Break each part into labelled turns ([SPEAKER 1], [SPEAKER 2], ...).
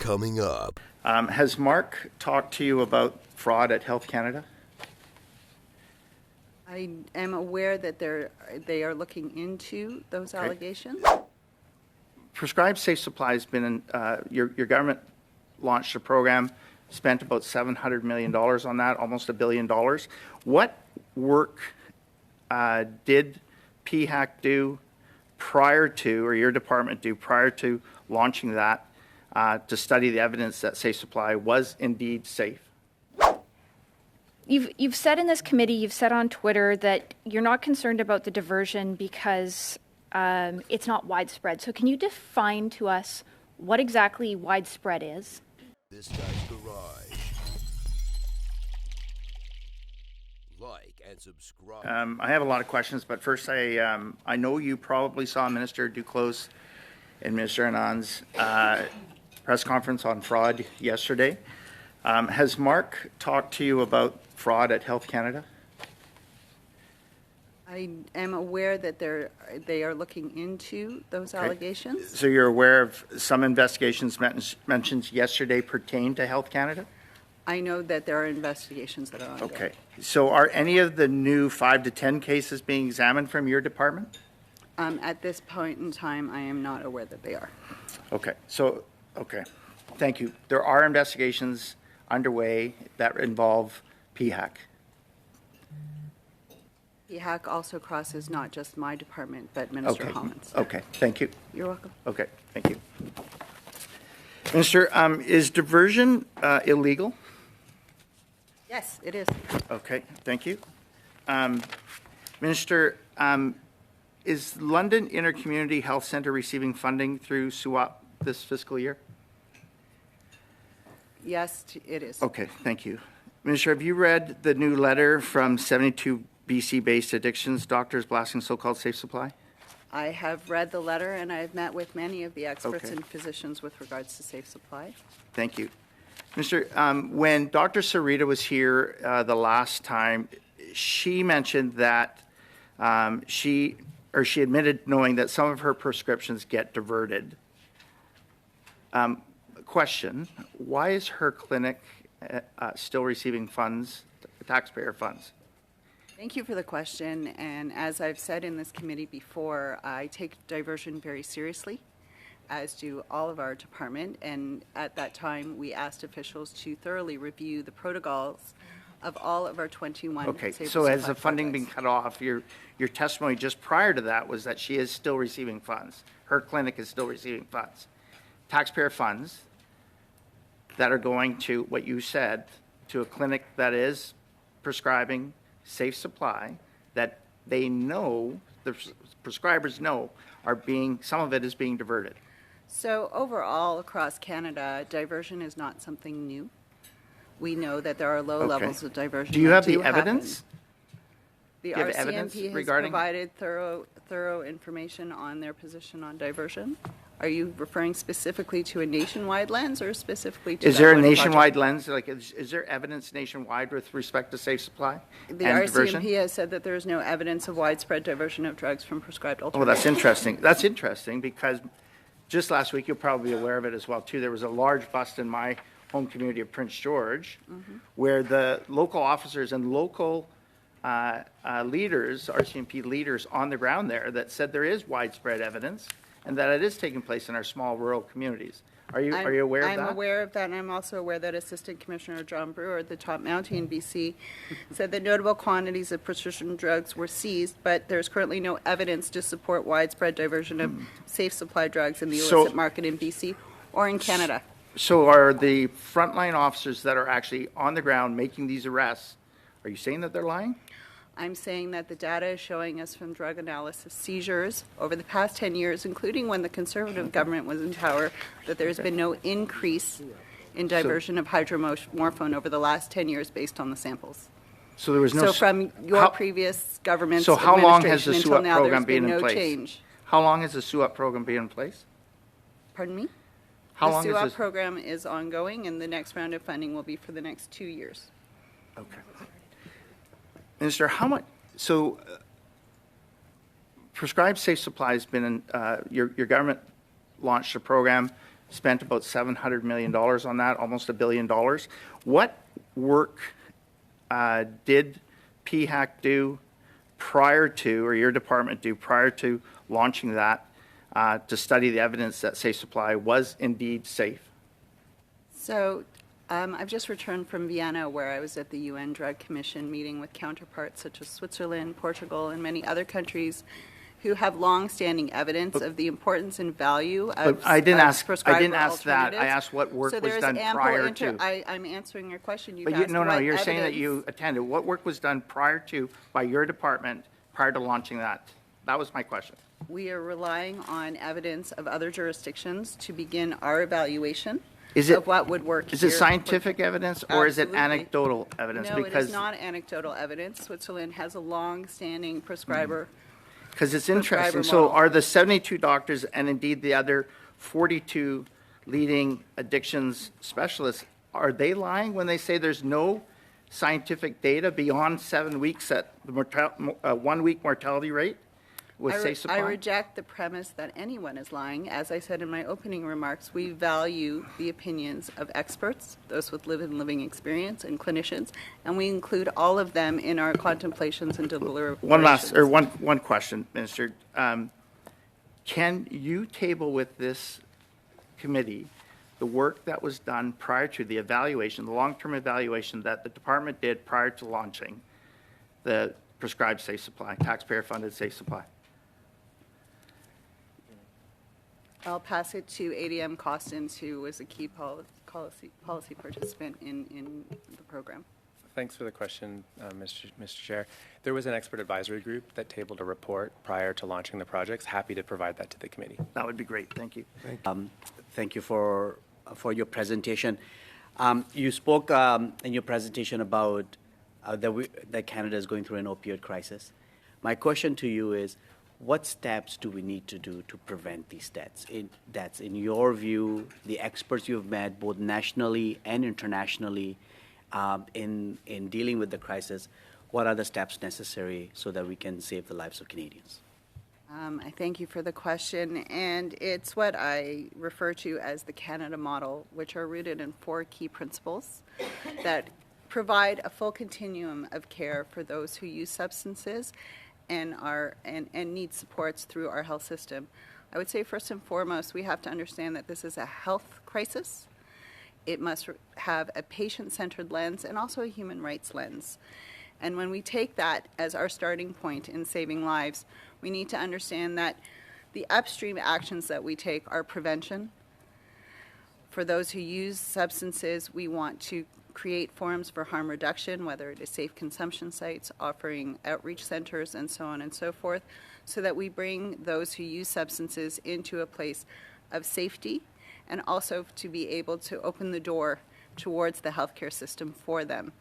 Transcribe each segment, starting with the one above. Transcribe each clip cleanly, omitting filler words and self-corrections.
[SPEAKER 1] coming up.
[SPEAKER 2] Has Mark talked to you about fraud at Health Canada?
[SPEAKER 3] I am aware that they are looking into those allegations.
[SPEAKER 2] Prescribed Safe Supply has been, your government launched a program, spent about $700 million on that, almost $1 billion. What work did PHAC do prior to, or your department do prior to launching that to study the evidence that Safe Supply was indeed safe?
[SPEAKER 4] You've said in this committee, you've said on Twitter that you're not concerned about the diversion because it's not widespread. So can you define to us what exactly widespread is?
[SPEAKER 1] This guy's garage. Like and subscribe.
[SPEAKER 2] I have a lot of questions, but first I know you probably saw Minister Duclos and Minister Anand's press conference on fraud yesterday. Has Mark talked to you about fraud at Health Canada?
[SPEAKER 3] I am aware that they are looking into those allegations.
[SPEAKER 2] So you're aware of some investigations mentioned yesterday pertain to Health Canada?
[SPEAKER 3] I know that there are investigations that are ongoing.
[SPEAKER 2] Okay. So are any of the new 5 to 10 cases being examined from your department?
[SPEAKER 3] At this point in time, I am not aware that they are.
[SPEAKER 2] Okay. So, okay. Thank you. There are investigations underway that involve PHAC.
[SPEAKER 3] PHAC also crosses not just my department, but Minister Holman's.
[SPEAKER 2] Okay. Thank you.
[SPEAKER 3] You're welcome.
[SPEAKER 2] Okay. Thank you. Minister, is diversion illegal?
[SPEAKER 3] Yes, it is.
[SPEAKER 2] Okay. Thank you. Minister, is London Intercommunity Health Centre receiving funding through SUAP this fiscal year?
[SPEAKER 3] Yes, it is.
[SPEAKER 2] Okay, thank you. Minister, have you read the new letter from 72 BC-based addictions doctors blasting so-called Safe Supply?
[SPEAKER 3] I have read the letter, and I've met with many of the experts
[SPEAKER 2] Okay.
[SPEAKER 3] and physicians with regards to Safe Supply.
[SPEAKER 2] Thank you. Minister, when Dr. Sera was here the last time, she mentioned that she admitted knowing that some of her prescriptions get diverted. Question, why is her clinic still receiving funds, taxpayer funds?
[SPEAKER 3] Thank you for the question, and as I've said in this committee before, I take diversion very seriously, as do all of our department, and at that time, we asked officials to thoroughly review the protocols of all of our 21
[SPEAKER 2] Okay,
[SPEAKER 3] Safer
[SPEAKER 2] so has
[SPEAKER 3] Supply
[SPEAKER 2] the funding been
[SPEAKER 3] projects.
[SPEAKER 2] cut off? Your testimony just prior to that was that she is still receiving funds. Her clinic is still receiving funds. Taxpayer funds that are going to, what you said, to a clinic that is prescribing Safe Supply, that they know, the prescribers know, some of it is being diverted.
[SPEAKER 3] So overall, across Canada, diversion is not something new. We know that there are low
[SPEAKER 2] Okay.
[SPEAKER 3] levels of diversion.
[SPEAKER 2] Do you
[SPEAKER 3] that
[SPEAKER 2] have the
[SPEAKER 3] happen.
[SPEAKER 2] evidence?
[SPEAKER 3] The
[SPEAKER 2] you have evidence
[SPEAKER 3] RCMP has
[SPEAKER 2] regarding-
[SPEAKER 3] provided thorough information on their position on diversion. Are you referring specifically to a nationwide lens or specifically to
[SPEAKER 2] Is
[SPEAKER 3] that
[SPEAKER 2] there a
[SPEAKER 3] one
[SPEAKER 2] nationwide
[SPEAKER 3] project?
[SPEAKER 2] lens? Like, is there evidence nationwide with respect to Safe Supply
[SPEAKER 3] The
[SPEAKER 2] and diversion?
[SPEAKER 3] RCMP has said that there is no evidence of widespread diversion of drugs from prescribed
[SPEAKER 2] Oh,
[SPEAKER 3] alternatives.
[SPEAKER 2] that's interesting. That's interesting because just last week, you're probably aware of it as well, too. There was a large bust in my home community of Prince George where the local officers and local leaders, RCMP leaders on the ground there that said there is widespread evidence and that it is taking place in our small rural communities. Are you aware of that?
[SPEAKER 3] I'm aware of that, and I'm also aware that Assistant Commissioner John Brewer at the Top Mountie in BC said that notable quantities of prescription drugs were seized, but there's currently no evidence to support widespread diversion of Safe Supply drugs in the illicit market in BC or in Canada.
[SPEAKER 2] So are the frontline officers that are actually on the ground making these arrests, are you saying that they're lying?
[SPEAKER 3] I'm saying that the data is showing us from drug analysis seizures over the past 10 years, including when the Conservative government was in power, that there's been no increase in diversion of hydromorphone over the last 10 years based on the samples.
[SPEAKER 2] So there was no...
[SPEAKER 3] So from your previous government's
[SPEAKER 2] So how long has the
[SPEAKER 3] administration until
[SPEAKER 2] SUAP
[SPEAKER 3] now,
[SPEAKER 2] program
[SPEAKER 3] there's been
[SPEAKER 2] been in
[SPEAKER 3] no
[SPEAKER 2] place?
[SPEAKER 3] change.
[SPEAKER 2] How long has the SUAP program been in place?
[SPEAKER 3] Pardon me?
[SPEAKER 2] How long
[SPEAKER 3] The
[SPEAKER 2] is
[SPEAKER 3] SUAP
[SPEAKER 2] this?
[SPEAKER 3] program is ongoing, and the next round of funding will be for the next 2 years.
[SPEAKER 2] Okay. Minister, how much... So prescribed Safe Supply has been in... your government launched a program, spent about $700 million on that, almost $1 billion. What work did PHAC do prior to, or your department do prior to launching that to study the evidence that Safe Supply was indeed safe?
[SPEAKER 3] So I've just returned from Vienna, where I was at the UN Drug Commission meeting with counterparts such as Switzerland, Portugal, and many other countries who have long-standing evidence of the importance and value of
[SPEAKER 2] But I didn't ask that.
[SPEAKER 3] alternatives.
[SPEAKER 2] I asked what work
[SPEAKER 3] So
[SPEAKER 2] was
[SPEAKER 3] there's
[SPEAKER 2] done
[SPEAKER 3] ample
[SPEAKER 2] prior to.
[SPEAKER 3] I'm answering your question. You've
[SPEAKER 2] But
[SPEAKER 3] asked
[SPEAKER 2] no,
[SPEAKER 3] what
[SPEAKER 2] you're saying that
[SPEAKER 3] evidence-
[SPEAKER 2] you attended. What work was done prior to, by your department, prior to launching that? That was my question.
[SPEAKER 3] We are relying on evidence of other jurisdictions to begin our evaluation
[SPEAKER 2] Is it-
[SPEAKER 3] of what would work
[SPEAKER 2] Is it
[SPEAKER 3] here.
[SPEAKER 2] scientific evidence or is it
[SPEAKER 3] Absolutely.
[SPEAKER 2] anecdotal evidence?
[SPEAKER 3] No, it is not anecdotal evidence. Switzerland has a long-standing prescriber.
[SPEAKER 2] Because it's
[SPEAKER 3] prescriber
[SPEAKER 2] interesting. So
[SPEAKER 3] model.
[SPEAKER 2] are the 72 doctors and indeed the other 42 leading addictions specialists, are they lying when they say there's no scientific data beyond 7 weeks at the 1 week mortality rate with Safe Supply?
[SPEAKER 3] I reject the premise that anyone is lying. As I said in my opening remarks, we value the opinions of experts, those with living experience, and clinicians, and we include all of them in our contemplations and deliberations.
[SPEAKER 2] One question, Minister. Can you table with this committee the work that was done prior to the evaluation, the long-term evaluation that the department did prior to launching the prescribed Safe Supply, taxpayer-funded Safe Supply?
[SPEAKER 3] I'll pass it to ADM Costins, who was a key policy participant in the program.
[SPEAKER 5] Thanks for the question, Mr. Chair. There was an expert advisory group that tabled a report prior to launching the projects. Happy to provide that to the committee.
[SPEAKER 2] That would be great. Thank you.
[SPEAKER 6] Thank you for your presentation. You spoke in your presentation about that Canada is going through an opioid crisis. My question to you is, what steps do we need to do to prevent these deaths? In your view, the experts you've met, both nationally and internationally, in dealing with the crisis, what are the steps necessary so that we can save the lives of Canadians?
[SPEAKER 3] I thank you for the question, and it's what I refer to as the Canada model, which are rooted in 4 key principles that provide a full continuum of care for those who use substances and need supports through our health system. I would say first and foremost, we have to understand that this is a health crisis. It must have a patient-centered lens and also a human rights lens. And when we take that as our starting point in saving lives, we need to understand that the upstream actions that we take are prevention. For those who use substances, we want to create forums for harm reduction, whether it is safe consumption sites, offering outreach centers, and so on and so forth, so that we bring those who use substances into a place of safety and also to be able to open the door towards the healthcare system for them.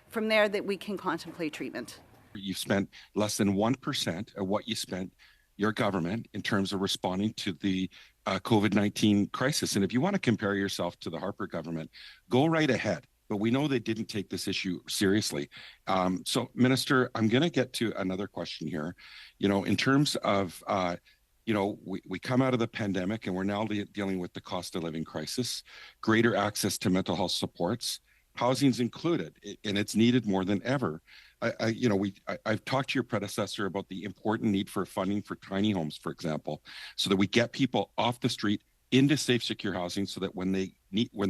[SPEAKER 3] From there, that we can contemplate treatment.
[SPEAKER 7] You've spent less than 1% of what you spent, your government, in terms of responding to the COVID-19 crisis. And if you want to compare yourself to the Harper government, go right ahead. But we know they didn't take this issue seriously. So, Minister, I'm going to get to another question here. You know, in terms of, we come out of the pandemic and we're now dealing with the cost of living crisis, greater access to mental health supports, housing's included, and it's needed more than ever. I've talked to your predecessor about the important need for funding for tiny homes, for example, so that we get people off the street into safe, secure housing, so that when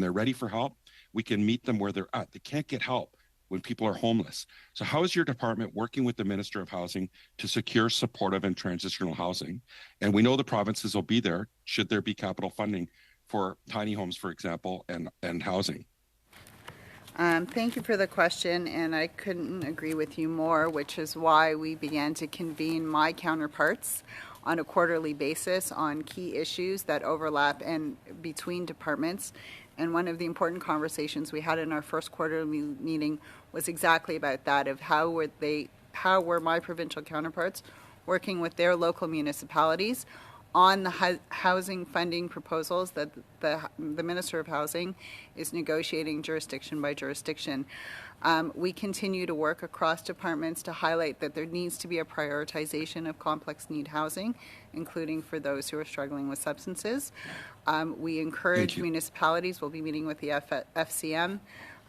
[SPEAKER 7] they're ready for help, we can meet them where they're at. They can't get help when people are homeless. So how is your department working with the Minister of Housing to secure supportive and transitional housing? And we know the provinces will be there should there be capital funding for tiny homes, for example, and housing.
[SPEAKER 3] Thank you for the question, and I couldn't agree with you more, which is why we began to convene my counterparts on a quarterly basis on key issues that overlap and between departments. And one of the important conversations we had in our first quarterly meeting was exactly about that, of how were my provincial counterparts working with their local municipalities on the housing funding proposals that the Minister of Housing is negotiating jurisdiction by jurisdiction. We continue to work across departments to highlight that there needs to be a prioritization of complex need housing, including for those who are struggling with substances. We encourage municipalities, we'll be meeting with the FCM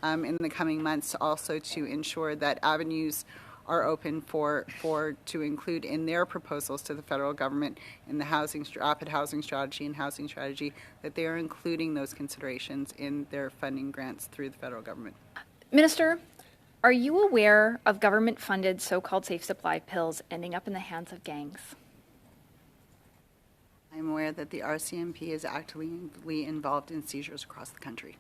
[SPEAKER 3] in the coming months also to ensure that avenues are open to include in their proposals to the federal government in the rapid housing strategy and housing strategy, that they are including those considerations in their funding grants through the federal government.
[SPEAKER 4] Minister, are you aware of government-funded so-called safe supply pills ending up in the hands of gangs?
[SPEAKER 3] I'm aware that the RCMP is actively involved in seizures across the country.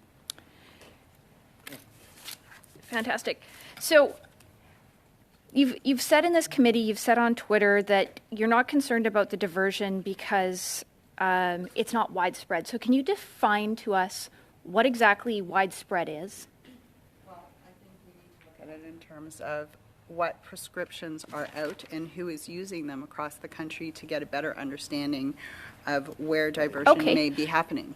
[SPEAKER 4] Fantastic. So you've said in this committee, you've said on Twitter that you're not concerned about the diversion because it's not widespread. So can you define to us what exactly widespread is?
[SPEAKER 3] Well, I think we need to look at it in terms of what prescriptions are out and who is using them across the country to get a better understanding of where diversion may be happening.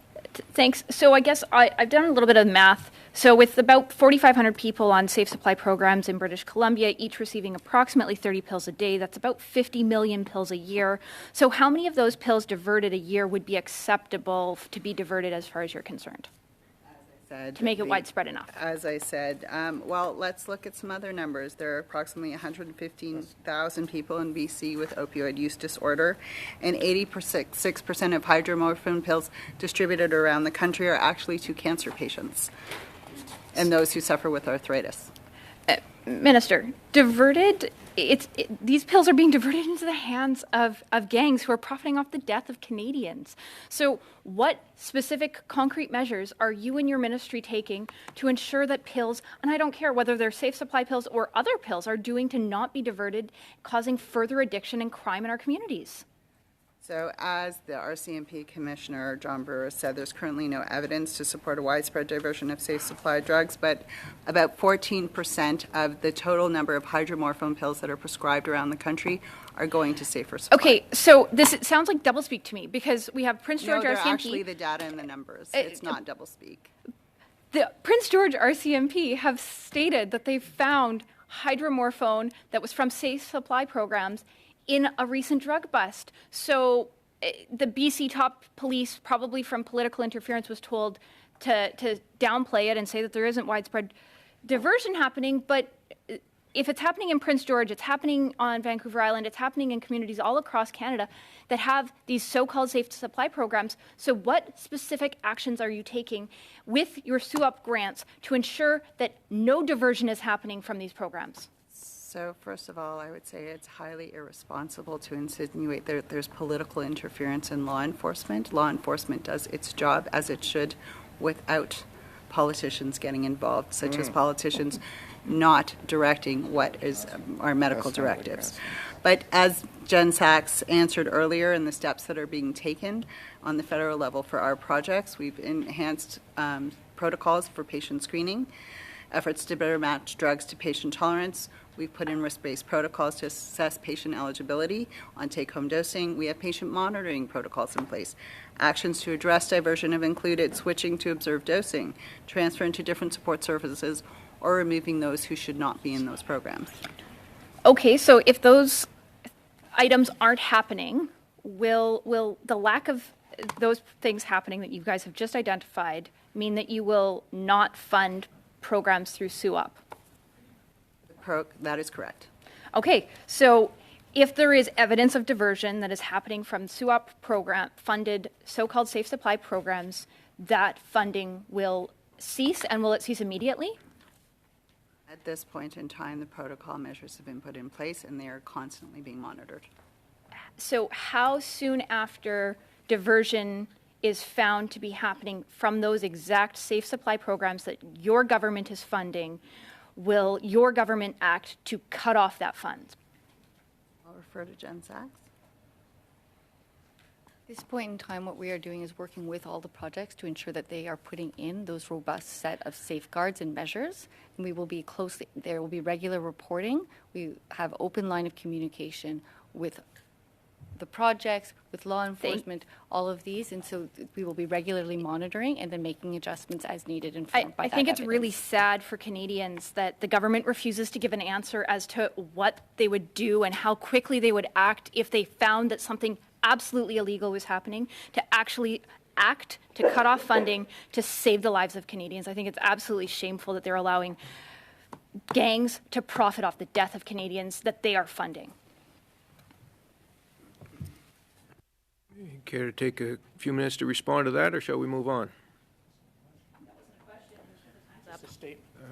[SPEAKER 4] Thanks. So I guess I've done a little bit of math. So with about 4,500 people on safe supply programs in British Columbia, each receiving approximately 30 pills a day, that's about 50 million pills a year. So how many of those pills diverted a year would be acceptable to be diverted as far as you're concerned? To make it widespread enough.
[SPEAKER 3] As I said, well, let's look at some other numbers. There are approximately 115,000 people in BC with opioid use disorder, and 86% of hydromorphone pills distributed around the country are actually to cancer patients and those who suffer with arthritis.
[SPEAKER 4] Minister, these pills are being diverted into the hands of gangs who are profiting off the death of Canadians. So what specific concrete measures are you and your ministry taking to ensure that pills, and I don't care whether they're safe supply pills or other pills, are doing to not be diverted, causing further addiction and crime in our communities?
[SPEAKER 3] So as the RCMP Commissioner, John Brewer, said, there's currently no evidence to support a widespread diversion of safe supply drugs, but about 14% of the total number of hydromorphone pills that are prescribed around the country are going to safer supply.
[SPEAKER 4] Okay, so it sounds like doublespeak to me, because we have Prince George
[SPEAKER 3] they're
[SPEAKER 4] RCMP.
[SPEAKER 3] Actually the data and the numbers. It's not doublespeak.
[SPEAKER 4] The Prince George RCMP have stated that they've found hydromorphone that was from safe supply programs in a recent drug bust. So the BC top police, probably from political interference, was told to downplay it and say that there isn't widespread diversion happening. But if it's happening in Prince George, it's happening on Vancouver Island, it's happening in communities all across Canada that have these so-called safe supply programs. So what specific actions are you taking with your SUAP grants to ensure that no diversion is happening from these programs?
[SPEAKER 3] So first of all, I would say it's highly irresponsible to insinuate that there's political interference in law enforcement. Law enforcement does its job as it should without politicians getting involved, such as politicians not directing what is our medical directives. But as Jen Sachs answered earlier, in the steps that are being taken on the federal level for our projects, we've enhanced protocols for patient screening, efforts to better match drugs to patient tolerance. We've put in risk-based protocols to assess patient eligibility on take-home dosing. We have patient monitoring protocols in place. Actions to address diversion have included switching to observed dosing, transferring to different support services, or removing those who should not be in those programs.
[SPEAKER 4] Okay, so if those items aren't happening, will the lack of those things happening that you guys have just identified mean that you will not fund programs through SUAP?
[SPEAKER 3] That is correct.
[SPEAKER 4] Okay, so if there is evidence of diversion that is happening from SUAP program funded so-called safe supply programs, that funding will cease, and will it cease immediately?
[SPEAKER 3] At this point in time, the protocol measures have been put in place and they are constantly being monitored.
[SPEAKER 4] So how soon after diversion is found to be happening from those exact safe supply programs that your government is funding, will your government act to cut off that fund?
[SPEAKER 3] I'll refer to Jen Sachs.
[SPEAKER 8] At this point in time, what we are doing is working with all the projects to ensure that they are putting in those robust set of safeguards and measures. And we will be there will be regular reporting. We have open line of communication with the projects, with law enforcement, all of these. And so we will be regularly monitoring and then making adjustments as needed.
[SPEAKER 4] I think it's really sad for Canadians that the government refuses to give an answer as to what they would do and how quickly they would act if they found that something absolutely illegal was happening, to actually act to cut off funding to save the lives of Canadians. I think it's absolutely shameful that they're allowing gangs to profit off the death of Canadians that they are funding.
[SPEAKER 9] Care to take a few minutes to respond to that, or shall we move on?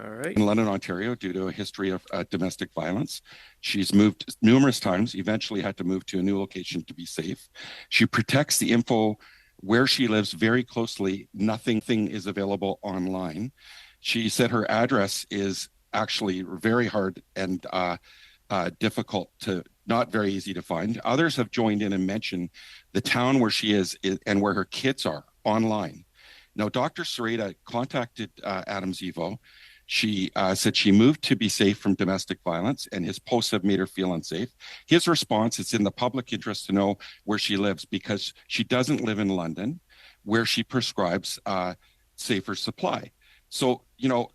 [SPEAKER 9] All right.
[SPEAKER 7] In London, Ontario, due to a history of domestic violence. She's moved numerous times, eventually had to move to a new location to be safe. She protects the info where she lives very closely. Nothing is available online. She said her address is actually very hard and difficult to, not very easy to find. Others have joined in and mentioned the town where she is and where her kids are online. Now, Dr. Sera contacted Adam Zivo. She said she moved to be safe from domestic violence, and his posts have made her feel unsafe. His response, it's in the public interest to know where she lives because she doesn't live in London, where she prescribes safer supply. So, you know,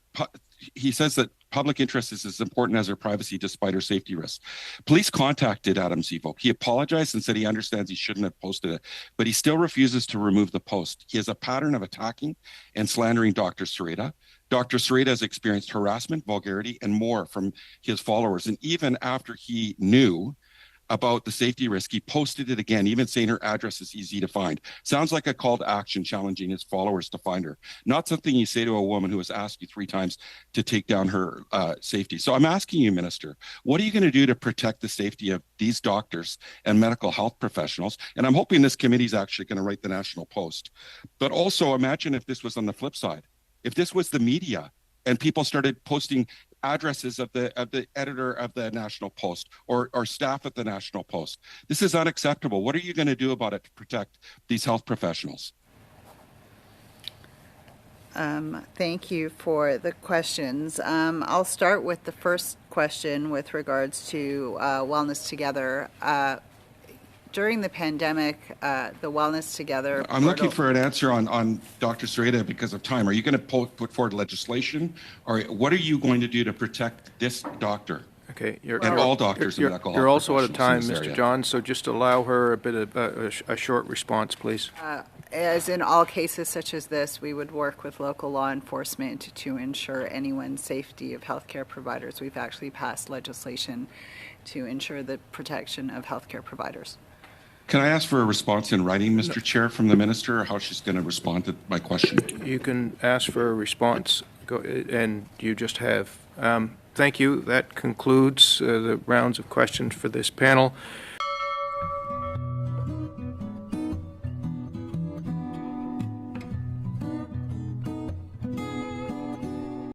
[SPEAKER 7] he says that public interest is as important as her privacy despite her safety risks. Police contacted Adam Zivo. He apologized and said he understands he shouldn't have posted it, but he still refuses to remove the post. He has a pattern of attacking and slandering Dr. Sera. Dr. Sera has experienced harassment, vulgarity, and more from his followers. And even after he knew about the safety risk, he posted it again, even saying her address is easy to find. Sounds like a call to action challenging his followers to find her. Not something you say to a woman who has asked you 3 times to take down her safety. So I'm asking you, Minister, what are you going to do to protect the safety of these doctors and medical health professionals? And I'm hoping this committee is actually going to write the National Post. But also imagine if this was on the flip side. If this was the media and people started posting addresses of the editor of the National Post or staff at the National Post. This is unacceptable. What are you going to do about it to protect these health professionals?
[SPEAKER 3] Thank you for the questions. I'll start with the first question with regards to Wellness Together. During the pandemic, the Wellness Together
[SPEAKER 7] I'm looking for an answer on Dr. Sera because of time. Are you going to put forward legislation, or what are you going to do to protect this doctor?
[SPEAKER 9] Okay,
[SPEAKER 7] and all doctors and medical health
[SPEAKER 9] You're also out of time,
[SPEAKER 7] professionals in this
[SPEAKER 9] Mr.
[SPEAKER 7] area.
[SPEAKER 9] John, so just allow her a bit of a short response, please.
[SPEAKER 3] As in all cases such as this, we would work with local law enforcement to ensure anyone's safety of healthcare providers. We've actually passed legislation to ensure the protection of healthcare providers.
[SPEAKER 7] Can I ask for a response in writing, Mr. Chair, from the minister, or how she's going to respond to my question?
[SPEAKER 9] You can ask for a response, and you just have. Thank you. That concludes the rounds of questions for this panel.